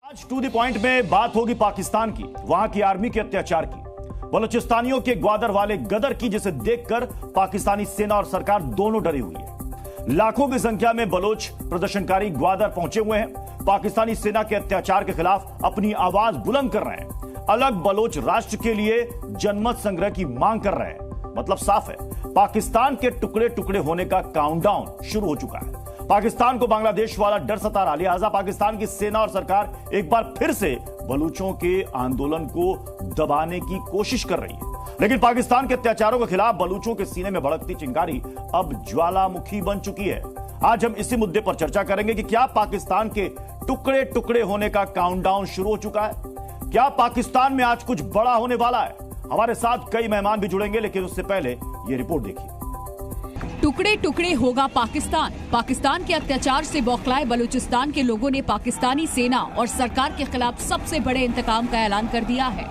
आज to the point में बात होगी पाकिस्तान की, वहां की आर्मी के अत्याचार की, बलूचिस्तानियों के ग्वादर वाले गदर की, जिसे देखकर पाकिस्तानी सेना और सरकार दोनों डरी हुई है। लाखों की संख्या में बलोच प्रदर्शनकारी ग्वादर पहुंचे हुए हैं, पाकिस्तानी सेना के अत्याचार के खिलाफ अपनी आवाज बुलंद कर रहे हैं। अलग बलोच राष्ट्र के लिए जनमत संग्रह की मांग कर रहे हैं। मतलब साफ है, पाकिस्तान के टुकड़े टुकड़े होने का काउंटडाउन शुरू हो चुका है। पाकिस्तान को बांग्लादेश वाला डर सता रहा, लिहाजा पाकिस्तान की सेना और सरकार एक बार फिर से बलूचों के आंदोलन को दबाने की कोशिश कर रही है। लेकिन पाकिस्तान के अत्याचारों के खिलाफ बलूचों के सीने में भड़कती चिंगारी अब ज्वालामुखी बन चुकी है। आज हम इसी मुद्दे पर चर्चा करेंगे कि क्या पाकिस्तान के टुकड़े टुकड़े होने का काउंटडाउन शुरू हो चुका है, क्या पाकिस्तान में आज कुछ बड़ा होने वाला है। हमारे साथ कई मेहमान भी जुड़ेंगे, लेकिन उससे पहले ये रिपोर्ट देखिए। टुकड़े टुकड़े होगा पाकिस्तान। पाकिस्तान के अत्याचार से बौखलाए बलूचिस्तान के लोगों ने पाकिस्तानी सेना और सरकार के खिलाफ सबसे बड़े इंतकाम का ऐलान कर दिया है।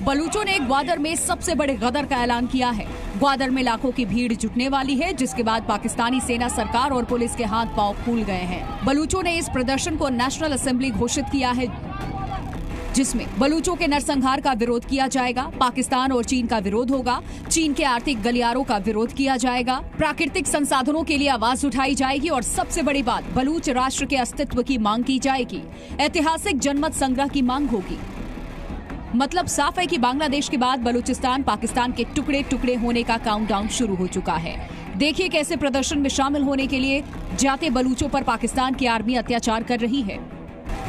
बलूचों ने ग्वादर में सबसे बड़े गदर का ऐलान किया है। ग्वादर में लाखों की भीड़ जुटने वाली है, जिसके बाद पाकिस्तानी सेना, सरकार और पुलिस के हाथ पांव फूल गए हैं। बलूचों ने इस प्रदर्शन को नेशनल असेंबली घोषित किया है, जिसमें बलूचों के नरसंहार का विरोध किया जाएगा, पाकिस्तान और चीन का विरोध होगा, चीन के आर्थिक गलियारों का विरोध किया जाएगा, प्राकृतिक संसाधनों के लिए आवाज उठाई जाएगी और सबसे बड़ी बात, बलूच राष्ट्र के अस्तित्व की मांग की जाएगी। ऐतिहासिक जनमत संग्रह की मांग होगी। मतलब साफ है कि बांग्लादेश के बाद बलूचिस्तान पाकिस्तान के टुकड़े टुकड़े होने का काउंटडाउन शुरू हो चुका है। देखिए कैसे प्रदर्शन में शामिल होने के लिए जाते बलूचों पर पाकिस्तान की आर्मी अत्याचार कर रही है।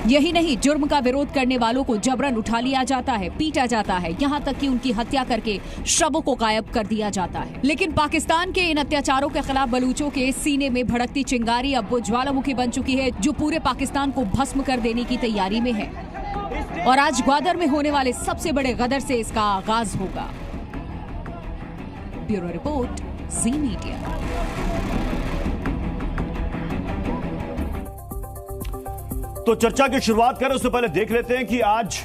यही नहीं, जुर्म का विरोध करने वालों को जबरन उठा लिया जाता है, पीटा जाता है, यहाँ तक कि उनकी हत्या करके शवों को गायब कर दिया जाता है। लेकिन पाकिस्तान के इन अत्याचारों के खिलाफ बलूचों के सीने में भड़कती चिंगारी अब वो ज्वालामुखी बन चुकी है, जो पूरे पाकिस्तान को भस्म कर देने की तैयारी में है। और आज ग्वादर में होने वाले सबसे बड़े गदर से इसका आगाज होगा। ब्यूरो रिपोर्ट, जी मीडिया। तो चर्चा की शुरुआत करें उससे पहले देख लेते हैं कि आज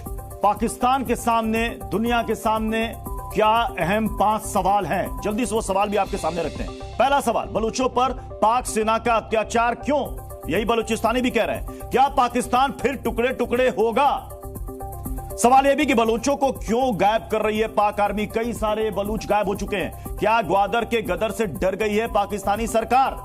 पाकिस्तान के सामने, दुनिया के सामने क्या अहम 5 सवाल हैं। जल्दी से वो सवाल भी आपके सामने रखते हैं। पहला सवाल, बलूचों पर पाक सेना का अत्याचार क्यों? यही बलूचिस्तानी भी कह रहे हैं। क्या पाकिस्तान फिर टुकड़े टुकड़े होगा? सवाल यह भी कि बलूचों को क्यों गायब कर रही है पाक आर्मी? कई सारे बलूच गायब हो चुके हैं। क्या ग्वादर के गदर से डर गई है पाकिस्तानी सरकार?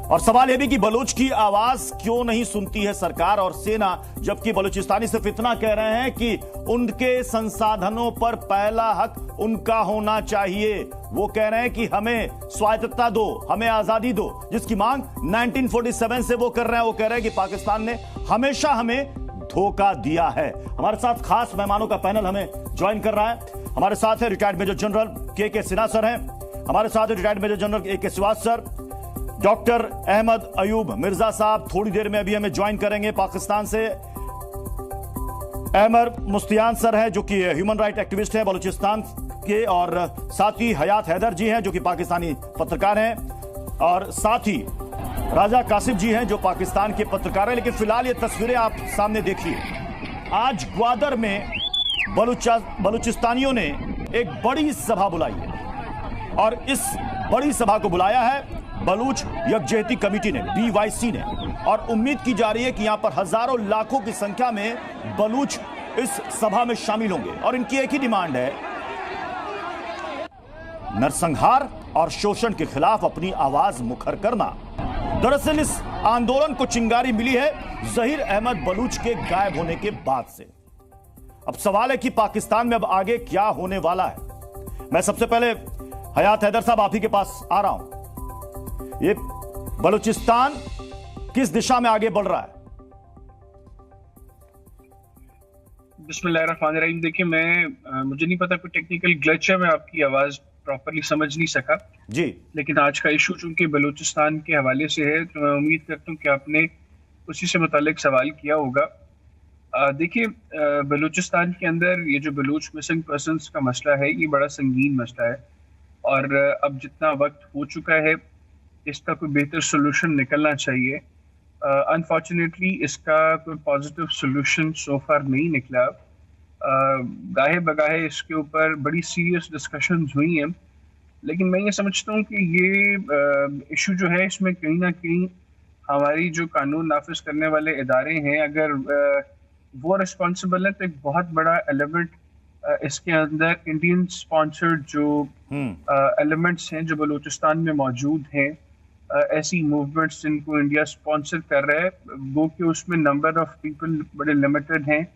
और सवाल यह भी कि बलूच की आवाज क्यों नहीं सुनती है सरकार और सेना, जबकि बलूचिस्तानी सिर्फ इतना कह रहे हैं कि उनके संसाधनों पर पहला हक उनका होना चाहिए। वो कह रहे हैं कि हमें स्वायत्तता दो, हमें आजादी दो, जिसकी मांग 1947 से वो कर रहे हैं। वो कह रहे हैं कि पाकिस्तान ने हमेशा हमें धोखा दिया है। हमारे साथ खास मेहमानों का पैनल हमें ज्वाइन कर रहा है। हमारे साथ है रिटायर्ड मेजर जनरल के सिन्हा सर हैं, हमारे साथ है retired major general AK Srivastava sir, doctor Ahmed Ayub Mirza sahab थोड़ी देर में अभी हमें ज्वाइन करेंगे पाकिस्तान से, अहमद मुस्तियान सर हैं जो कि ह्यूमन राइट एक्टिविस्ट हैं बलूचिस्तान के, और साथ ही हयात हैदर जी हैं जो कि पाकिस्तानी पत्रकार हैं, और साथ ही राजा कासिम जी हैं जो पाकिस्तान के पत्रकार हैं। लेकिन फिलहाल ये तस्वीरें आप सामने देखिए। आज ग्वादर में बलूचिस्तानियों ने एक बड़ी सभा बुलाई है, और इस बड़ी सभा को बुलाया है बलूच यकजहती कमेटी ने, BYC ने, और उम्मीद की जा रही है कि यहां पर हजारों लाखों की संख्या में बलूच इस सभा में शामिल होंगे। और इनकी एक ही डिमांड है, नरसंहार और शोषण के खिलाफ अपनी आवाज मुखर करना। दरअसल इस आंदोलन को चिंगारी मिली है जहीर अहमद बलूच के गायब होने के बाद से। अब सवाल है कि पाकिस्तान में अब आगे क्या होने वाला है। मैं सबसे पहले हयात हैदर साहब आप ही के पास आ रहा हूं। ये बलूचिस्तान किस दिशा में आगे बढ़ रहा है? बिस्मिल्लाहिर्रहमानिर्रहीम। देखिए, मुझे नहीं पता, कोई टेक्निकल ग्लिच है, मैं आपकी आवाज प्रॉपर्ली समझ नहीं सका जी। लेकिन आज का इशू चूंकि बलूचिस्तान के हवाले से है, तो मैं उम्मीद करता हूँ कि आपने उसी से मुतालिक सवाल किया होगा। देखिए, बलूचिस्तान के अंदर ये जो बलूच मिसिंग पर्सन्स का मसला है, ये बड़ा संगीन मसला है, और अब जितना वक्त हो चुका है इसका कोई बेहतर सोल्यूशन निकलना चाहिए। अनफॉर्चुनेटली इसका कोई पॉजिटिव सोल्यूशन सो फार नहीं निकला। गाहे बगाहे इसके ऊपर बड़ी सीरियस डिस्कशंस हुई हैं, लेकिन मैं ये समझता हूँ कि ये इशू जो है इसमें कहीं ना कहीं हमारी जो कानून नाफिज करने वाले इदारे हैं, अगर वो रिस्पॉन्सिबल है, तो एक बहुत बड़ा एलिमेंट इसके अंदर इंडियन स्पॉन्सर्ड जो एलिमेंट्स हैं जो बलूचिस्तान में मौजूद हैं, ऐसी मूवमेंट्स जिनको इंडिया स्पॉन्सर कर रहा है, वो कि उसमें नंबर ऑफ पीपल बड़े लिमिटेड हैं,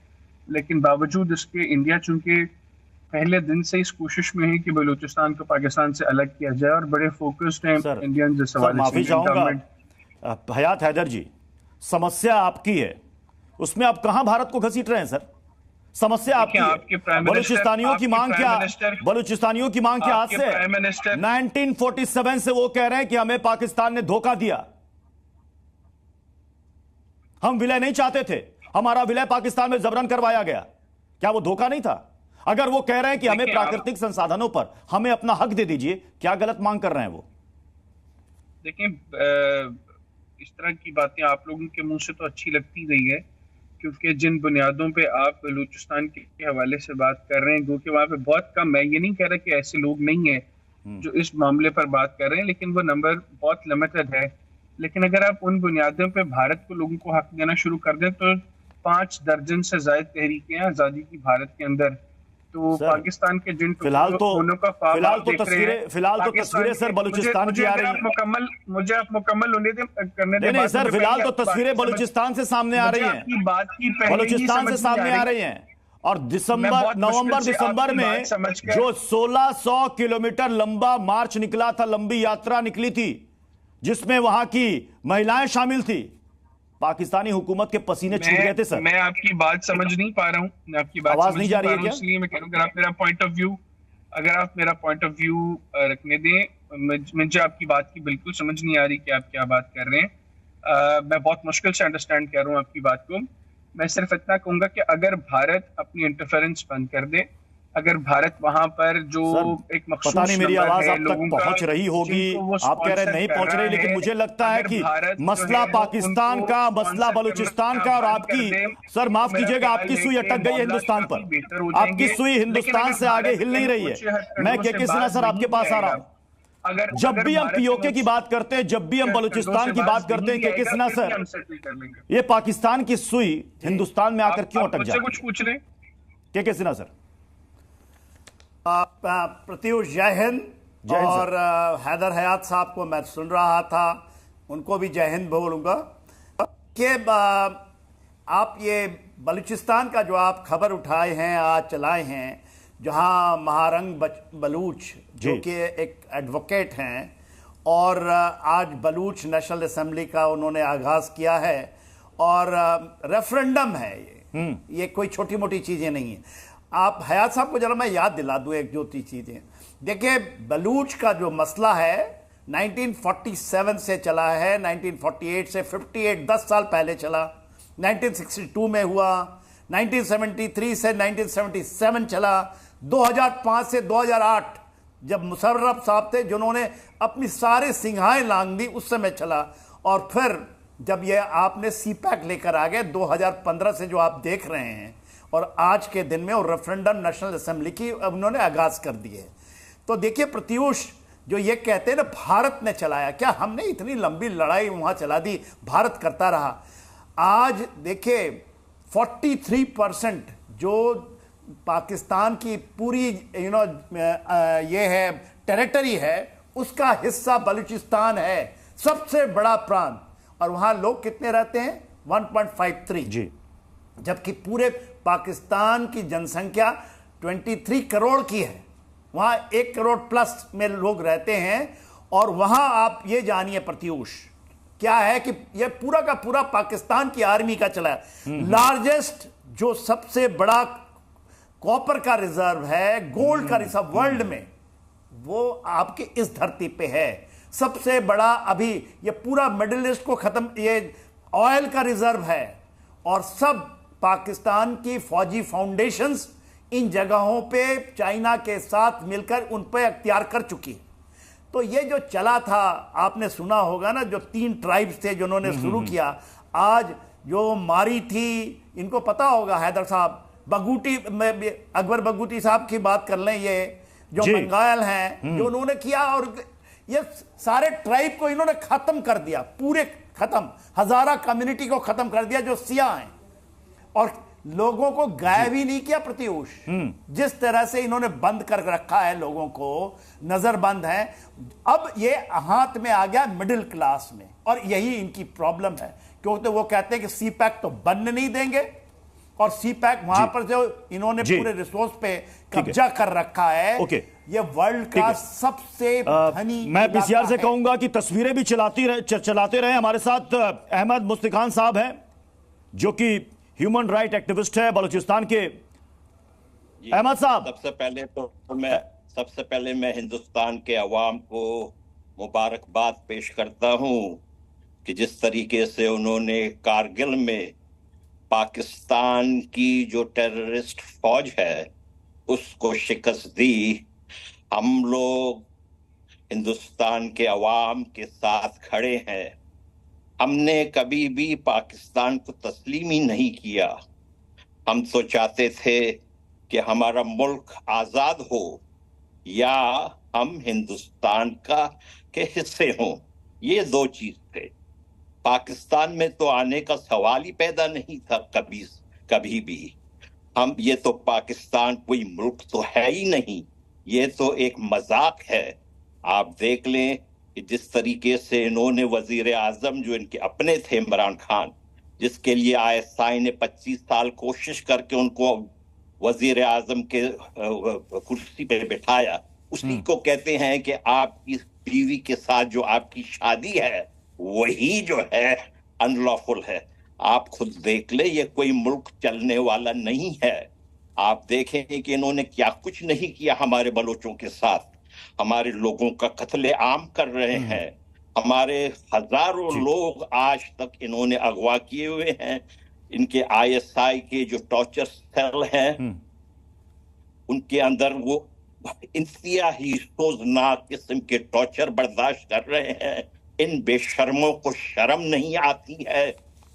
लेकिन बावजूद इसके इंडिया चूंकि पहले दिन से इस कोशिश में है कि बलूचिस्तान को पाकिस्तान से अलग किया जाए और बड़े फोकस्ड हैं इंडियन जिस हवाले से। माफी चाहूंगा हयात हैदर जी, समस्या आपकी है, उसमें आप कहां भारत को घसीट रहे हैं सर? समस्या आपकी है। बलूचिस्तानियों की मांग क्या, बलूचिस्तानियों की मांग क्या आज से? 1947 से वो कह रहे हैं कि हमें पाकिस्तान ने धोखा दिया, हम विलय नहीं चाहते थे, हमारा विलय पाकिस्तान में जबरन करवाया गया। क्या वो धोखा नहीं था? अगर वो कह रहे हैं कि हमें प्राकृतिक संसाधनों पर हमें अपना हक दे दीजिए, क्या गलत मांग कर रहे हैं वो? देखिए, इस तरह की बातें आप लोगों के मुंह से तो अच्छी लगती रही है, क्योंकि जिन बुनियादों पे आप बलूचिस्तान के हवाले से बात कर रहे हैं, क्योंकि वहाँ पे बहुत कम, मैं ये नहीं कह रहा कि ऐसे लोग नहीं हैं जो इस मामले पर बात कर रहे हैं, लेकिन वो नंबर बहुत लिमिटेड है। लेकिन अगर आप उन बुनियादों पे भारत को लोगों को हक देना शुरू कर दें, तो 5 दर्जन से ज्यादा तहरीकें आजादी की भारत के अंदर, तो पाकिस्तान के जिन फिलहाल तो तस्वीरें सर बलूचिस्तान की आ रही हैं। मुझे आप मुकम्मल करने दें। नहीं सर, फिलहाल तो तस्वीरें बलूचिस्तान से सामने आ रही हैं, बलूचिस्तान से सामने आ रही हैं। और नवंबर दिसंबर में जो 1600 किलोमीटर लंबा मार्च निकला था, लंबी यात्रा निकली थी, जिसमें वहां की महिलाएं शामिल थी, पाकिस्तानी हुकूमत के पसीने छूट गए थे सर। मैं आपकी बात समझ नहीं पा रहा हूँ, मैं आपकी बात आवाज नहीं जा रही है क्या? इसलिए मैं कह रहा हूँ, अगर आप मेरा पॉइंट ऑफ व्यू रखने दें, मुझे आपकी बात की बिल्कुल समझ नहीं आ रही कि आप क्या बात कर रहे हैं। मैं बहुत मुश्किल से अंडरस्टैंड कर रहा हूँ आपकी बात को। मैं सिर्फ इतना कहूंगा कि अगर भारत अपनी इंटरफेरेंस बंद कर दे, अगर भारत वहां पर जो एक मखसूस, पता नहीं मेरी आवाज अब तक पहुंच रही होगी, आप कह रहे नहीं पहुंच रही, लेकिन मुझे लगता है कि मसला पाकिस्तान का, मसला बलूचिस्तान का, और आपकी, सर माफ कीजिएगा, आपकी सुई अटक गई है हिंदुस्तान पर, आपकी सुई हिंदुस्तान से आगे हिल नहीं रही है। मैं के सिन्हा सर आपके पास आ रहा हूं। जब भी हम पीओके की बात करते हैं, जब भी हम बलूचिस्तान की बात करते हैं, के सिन्हा सर, ये पाकिस्तान की सुई हिंदुस्तान में आकर क्यों अटक जाती है? कुछ पूछ रहे के सिन्हा सर? प्रत्युष, जय हिंद। और हैदर हयात साहब को मैं सुन रहा था, उनको भी जय हिंद बोलूंगा कि आप ये बलूचिस्तान का जो आप खबर उठाए हैं, आज चलाए हैं, जहां महारंग बलूच जो कि एक एडवोकेट हैं और आज बलूच नेशनल असेंबली का उन्होंने आगाज किया है, और रेफरेंडम है ये कोई छोटी मोटी चीजें नहीं है। आप हयात साहब को जरा मैं याद दिला दूं एक दो चीजें। देखिए, बलूच का जो मसला है 1947 से चला है, 1948 से 58, 10 साल पहले चला, 1962 में हुआ, 1973 से 1977 चला, 2005 से 2008 जब मुशर्रफ साहब थे जिन्होंने अपनी सारे सिंहाएं लांग दी, उस समय चला, और फिर जब ये आपने सीपैक लेकर आ गए 2015 से जो आप देख रहे हैं, और आज के दिन में और रेफरेंडम नेशनल असेंबली की उन्होंने आगाज कर दी है। तो देखिए प्रत्युष, जो ये कहते हैं ना भारत ने चलाया, क्या हमने इतनी लंबी लड़ाई वहां चला दी? भारत करता रहा। आज देखिए 43% जो पाकिस्तान की पूरी ये है टेरिटरी है, उसका हिस्सा बलूचिस्तान है, सबसे बड़ा प्रांत, और वहां लोग कितने रहते हैं? 1.53 जी, जबकि पूरे पाकिस्तान की जनसंख्या 23 करोड़ की है, वहां 1 करोड़ प्लस में लोग रहते हैं। और वहां आप ये जानिए प्रत्युष, क्या है कि ये पूरा का पूरा पाकिस्तान की आर्मी का चला है। लार्जेस्ट जो सबसे बड़ा कॉपर का रिजर्व है, गोल्ड का रिजर्व वर्ल्ड में, वो आपके इस धरती पे है। सबसे बड़ा अभी ये पूरा मिडिल ईस्ट को खत्म, ये ऑयल का रिजर्व है, और सब पाकिस्तान की फौजी फाउंडेशंस इन जगहों पे चाइना के साथ मिलकर उन पे अख्तियार कर चुकी। तो ये जो चला था, आपने सुना होगा ना, जो 3 ट्राइब्स थे जिन्होंने शुरू किया, आज जो मारी थी, इनको पता होगा हैदर साहब, बगूटी में अकबर बगूटी साहब की बात कर लें, ये जो बंगाल हैं, जो उन्होंने किया, और ये सारे ट्राइब को इन्होंने खत्म कर दिया, पूरे खत्म, हजारा कम्युनिटी को खत्म कर दिया जो सियाह हैं, और लोगों को गायब ही नहीं किया प्रत्यूष। जिस तरह से इन्होंने बंद कर रखा है, लोगों को नजरबंद है। अब ये हाथ में आ गया मिडिल क्लास में, और यही इनकी प्रॉब्लम है, क्योंकि तो वो कहते हैं कि सी पैक तो बनने नहीं देंगे, और सी पैक वहां पर जो इन्होंने पूरे रिसोर्स पे कब्जा कर रखा है, ये वर्ल्ड का सबसे धनी। मैं पीसीआर से कहूंगा कि तस्वीरें भी चलाते रहे। हमारे साथ अहमद मुस्तिखान साहब हैं, जो कि ह्यूमन राइट एक्टिविस्ट है बलूचिस्तान के। अहमद साहब, सबसे पहले मैं हिंदुस्तान के अवाम को मुबारकबाद पेश करता हूं कि जिस तरीके से उन्होंने कारगिल में पाकिस्तान की जो टेररिस्ट फौज है उसको शिकस्त दी। हम लोग हिंदुस्तान के अवाम के साथ खड़े हैं। हमने कभी भी पाकिस्तान को तस्लीम ही नहीं किया। हम तो चाहते थे कि हमारा मुल्क आजाद हो या हम हिंदुस्तान के हिस्से हों, ये दो चीज थे। पाकिस्तान में तो आने का सवाल ही पैदा नहीं था कभी भी। ये तो पाकिस्तान कोई मुल्क तो है ही नहीं, ये तो एक मजाक है। आप देख लें कि जिस तरीके से इन्होंने वजीर आजम जो इनके अपने थे इमरान खान, जिसके लिए ISI ने 25 साल कोशिश करके उनको वजीर आजम के कुर्सी पे बिठाया, उसी को कहते हैं कि आपकी बीवी के साथ जो आपकी शादी है वही जो है अनलॉफुल है। आप खुद देख ले, ये कोई मुल्क चलने वाला नहीं है। आप देखें कि इन्होंने क्या कुछ नहीं किया हमारे बलोचों के साथ। हमारे लोगों का कत्ले आम कर रहे हैं। हमारे हजारों लोग आज तक इन्होंने अगवा किए हुए हैं। इनके ISI के जो टॉर्चर सेल हैं उनके अंदर वो इंतहाई सोचनाक किस्म के टॉर्चर बर्दाश्त कर रहे हैं। इन बेशर्मों को शर्म नहीं आती है।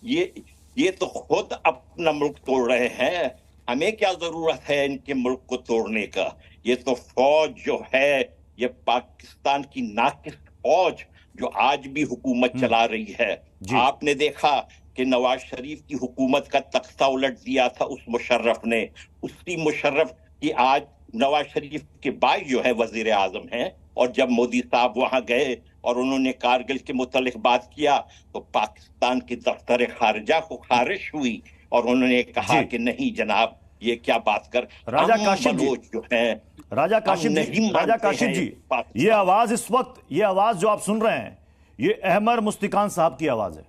ये तो खुद अपना मुल्क तोड़ रहे हैं। हमें क्या जरूरत है इनके मुल्क को तोड़ने का। ये तो फौज जो है, ये पाकिस्तान की नाकिस फौज जो आज भी हुकूमत चला रही है। आपने देखा कि नवाज शरीफ की हुकूमत का तख्ता उलट दिया था उस मुशर्रफ ने। उसी मुशर्रफ की आज नवाज शरीफ के भाई जो है वजीर आजम हैं, और जब मोदी साहब वहां गए और उन्होंने कारगिल के मुतालिक बात किया तो पाकिस्तान की दफ्तर खारिजा को खारिश हुई और उन्होंने कहा कि नहीं जनाब, ये क्या बात कर। राजा काशिफ जी जो है, राजा काशिफ जी, ये आवाज इस वक्त, ये आवाज जो आप सुन रहे हैं, ये अहमद मुस्तिखान साहब की आवाज है,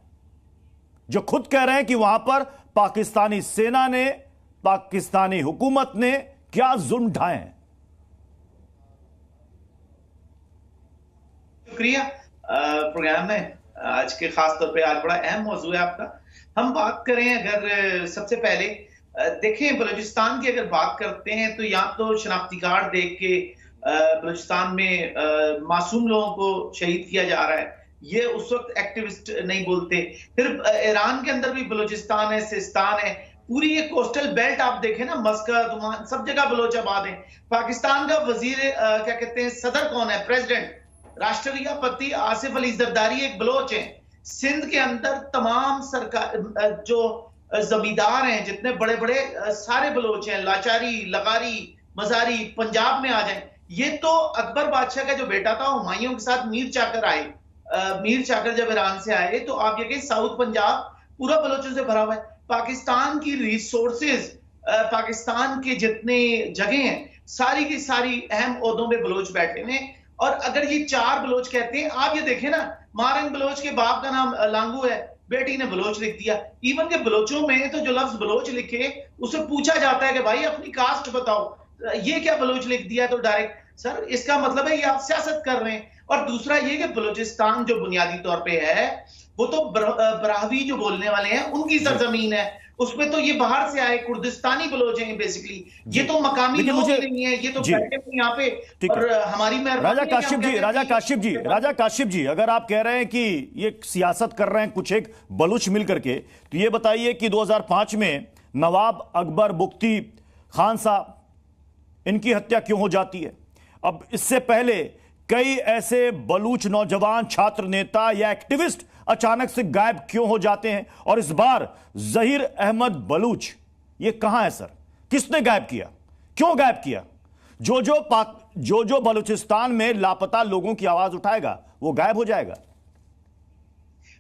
जो खुद कह रहे हैं कि वहां पर पाकिस्तानी सेना ने, पाकिस्तानी हुकूमत ने क्या जुल्म ढाए हैं। शुक्रिया प्रोग्राम में आज के खास तौर पे आज बड़ा अहम मौजू है आपका। हम बात करें अगर सबसे पहले देखें बलूचिस्तान की अगर बात करते हैं तो यहाँ तो शनाख्ती कार्ड देख के बलूचिस्तान में मासूम लोगों को शहीद किया जा रहा है। ये उस वक्त एक्टिविस्ट नहीं बोलते। फिर ईरान के अंदर भी बलूचिस्तान है, सिस्तान है, पूरी ये कोस्टल बेल्ट आप देखें ना, मस्कत, ओमान, सब जगह बलोच आबाद है। पाकिस्तान का वजीर क्या कहते हैं, सदर कौन है, प्रेसिडेंट, राष्ट्रपति आसिफ अली जरदारी एक बलोच है। सिंध के अंदर तमाम सरकार जो जमींदार हैं, जितने बड़े बड़े सारे बलोच हैं, लाचारी, लगारी, मजारी, पंजाब में आ जाएं। ये तो अकबर बादशाह का जो बेटा था हुमायूं के साथ मीर चाकर आए। मीर चाकर जब ईरान से आए तो आप ये कहें साउथ पंजाब पूरा बलोचों से भरा हुआ है। पाकिस्तान की रिसोर्सेज, पाकिस्तान के जितने जगह हैं, सारी की सारी अहम ओहदों में बलोच बैठे हुए हैं। और अगर ये 4 बलोच कहते हैं, आप ये देखें ना, मारंग बलोच के बाप का नाम लांगू है, बेटी ने बलोच लिख दिया। इवन के बलोचों में तो जो लफ्ज बलोच लिखे उससे पूछा जाता है कि भाई अपनी कास्ट बताओ, ये क्या बलोच लिख दिया, तो डायरेक्ट सर इसका मतलब है ये आप सियासत कर रहे हैं। और दूसरा ये कि बलूचिस्तान जो बुनियादी तौर पे है वो तो ब्राहवी जो बोलने वाले हैं उनकी सरजमीन है, उसमें तो ये बाहर से आए कुर्दिस्तानी बलोच हैं बेसिकली। ये तो मकामी लोग नहीं है, ये तो बैठे हुए यहाँ पे। और हमारी राजा काशिफ जी, अगर आप कह रहे हैं कि ये सियासत कर रहे हैं कुछ एक बलूच मिल करके, तो ये बताइए कि 2005 में नवाब अकबर बुख्ती खान साहब, इनकी हत्या क्यों हो जाती है? अब इससे पहले कई ऐसे बलूच नौजवान छात्र नेता या एक्टिविस्ट अचानक से गायब क्यों हो जाते हैं, और इस बार जहीर अहमद बलूच ये कहां है सर? किसने गायब किया, क्यों गायब किया? जो बलूचिस्तान में लापता लोगों की आवाज उठाएगा वो गायब हो जाएगा।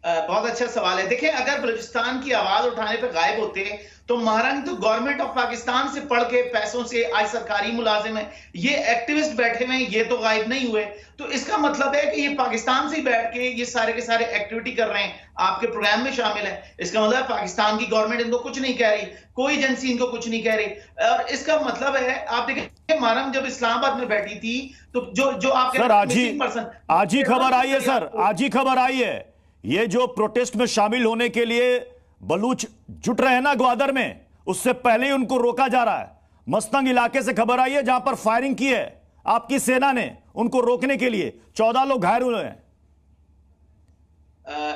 बहुत अच्छा सवाल है। देखिए, अगर बलूचिस्तान की आवाज उठाने पर गायब होते हैं तो महारानी तो गवर्नमेंट ऑफ पाकिस्तान से पढ़ के पैसों से आज सरकारी मुलाजिम है, ये एक्टिविस्ट बैठे हुए हैं, ये तो गायब नहीं हुए। तो इसका मतलब है कि ये पाकिस्तान से ही बैठ के ये सारे के सारे एक्टिविटी कर रहे हैं, आपके प्रोग्राम में शामिल है। इसका मतलब पाकिस्तान की गवर्नमेंट इनको कुछ नहीं कह रही, कोई एजेंसी इनको कुछ नहीं कह रही। और इसका मतलब है, आप देखिए महारानी जब इस्लामाबाद में बैठी थी तो जो आपके सर आज ही खबर आई है सर, आज ही खबर आई है, ये जो प्रोटेस्ट में शामिल होने के लिए बलूच जुट रहे हैं ना ग्वादर में, उससे पहले ही उनको रोका जा रहा है। मस्तंग इलाके से खबर आई है जहां पर फायरिंग की है आपकी सेना ने उनको रोकने के लिए, 14 लोग घायल हुए हैं।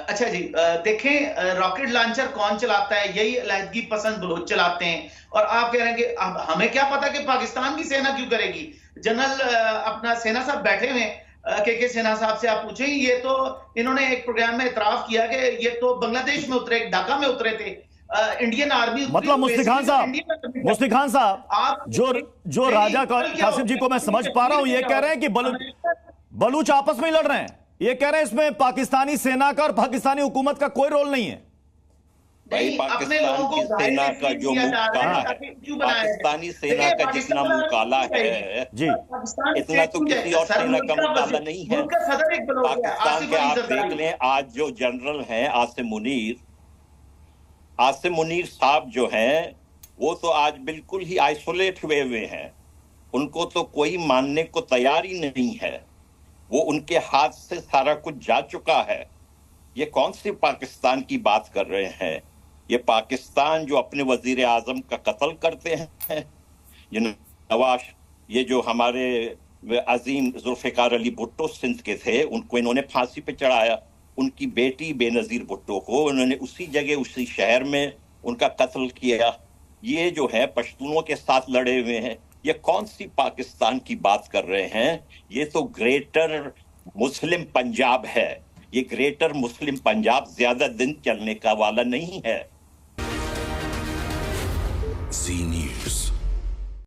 अच्छा जी, देखें रॉकेट लॉन्चर कौन चलाता है? यही अलहदगी पसंद बलोच चलाते हैं। और आप कह रहे हैं कि हमें क्या पता कि पाकिस्तान की सेना क्यों करेगी? जनरल अपना सेना साहब बैठे हुए हैं, के सेना साहब से आप पूछें, ये तो इन्होंने एक प्रोग्राम में इतराफ किया कि ये तो बांग्लादेश में उतरे, ढाका में उतरे थे। इंडियन आर्मी मतलब मुफ्ती खान साहब आप जो राजा कासिम जी को मैं समझ पा रहा हूं, ये कह रहे हैं कि बलूच आपस में ही लड़ रहे हैं, ये कह रहे हैं इसमें पाकिस्तानी सेना का और पाकिस्तानी हुकूमत का कोई रोल नहीं है। भाई पाकिस्तान की सेना का जो मुंह काला है, पाकिस्तानी सेना का जितना मुंह काला है जी, इतना तो किसी और सेना का मुंह काला नहीं है। पाकिस्तान के आप देख लें, आज जो जनरल हैं आसिम मुनीर साहब जो हैं, वो तो आज बिल्कुल ही आइसोलेट हुए हैं, उनको तो कोई मानने को तैयार ही नहीं है, वो उनके हाथ से सारा कुछ जा चुका है। ये कौन सी पाकिस्तान की बात कर रहे हैं? ये पाकिस्तान जो अपने वजीर आजम का कत्ल करते हैं, ये नवाज, ये जो हमारे अजीम जुल्फिकार अली भुट्टो सिंध के थे, उनको इन्होंने फांसी पे चढ़ाया। उनकी बेटी बेनजीर भुट्टो को उन्होंने उसी जगह उसी शहर में उनका कत्ल किया। ये जो है पश्तूनों के साथ लड़े हुए हैं। ये कौन सी पाकिस्तान की बात कर रहे हैं? ये तो ग्रेटर मुस्लिम पंजाब है। ये ग्रेटर मुस्लिम पंजाब ज्यादा दिन चलने का वाला नहीं है।